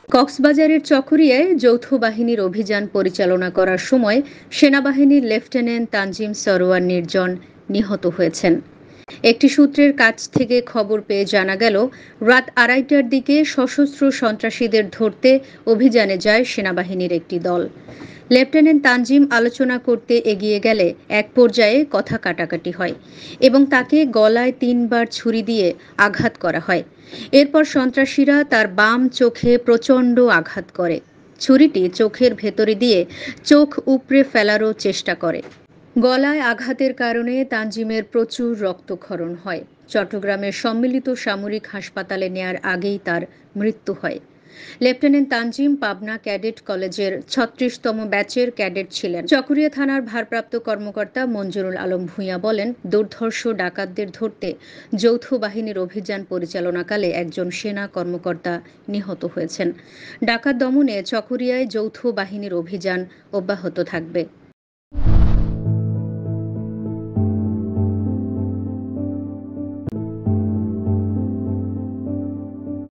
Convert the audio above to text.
কক্সবাজারের চকরিয়ায় যৌথ বাহিনীর অভিযান পরিচালনা করার সময় সেনাবাহিনীর লেফটেন্যান্ট তানজিম সরোয়ার নির্জন নিহত হয়েছেন। একটি সূত্রের কাছ থেকে খবর পেয়ে জানা গেল, রাত ২:৩০টার দিকে সশস্ত্র সন্ত্রাসীদের ধরতে অভিযানে যায় সেনাবাহিনীর একটি দল। লেফটেন্যান্ট তানজিম আলোচনা করতে এগিয়ে গেলে এক পর্যায়ে কথা কাটাকাটি হয় এবং তাকে গলায় ৩ বার ছুরি দিয়ে আঘাত করা হয়। এরপর সন্ত্রাসীরা তার বাম চোখে প্রচণ্ড আঘাত করে। ছুরিটি চোখের ভেতরে দিয়ে চোখ উপড়ে ফেলারও চেষ্টা করে। গলায় আঘাতের কারণে তানজিমের প্রচুর রক্তক্ষরণ হয়। চট্টগ্রামের সম্মিলিত সামরিক হাসপাতালে নেয়ার আগেই তার মৃত্যু হয়। লেফটেন্যান্ট তানজিম পাবনা ক্যাডেট কলেজের ৩৬তম ব্যাচের ক্যাডেট ছিলেন। চকরিয়া থানার ভারপ্রাপ্ত কর্মকর্তা মঞ্জুরুল আলম ভূঁইয়া বলেন, দুর্ধর্ষ ডাকাতদের ধরতে যৌথ বাহিনীর অভিযান পরিচালনাকালে একজন সেনা কর্মকর্তা নিহত হয়েছেন। ডাকাত দমনে চকরিয়ায় যৌথ বাহিনীর অভিযান অব্যাহত থাকবে।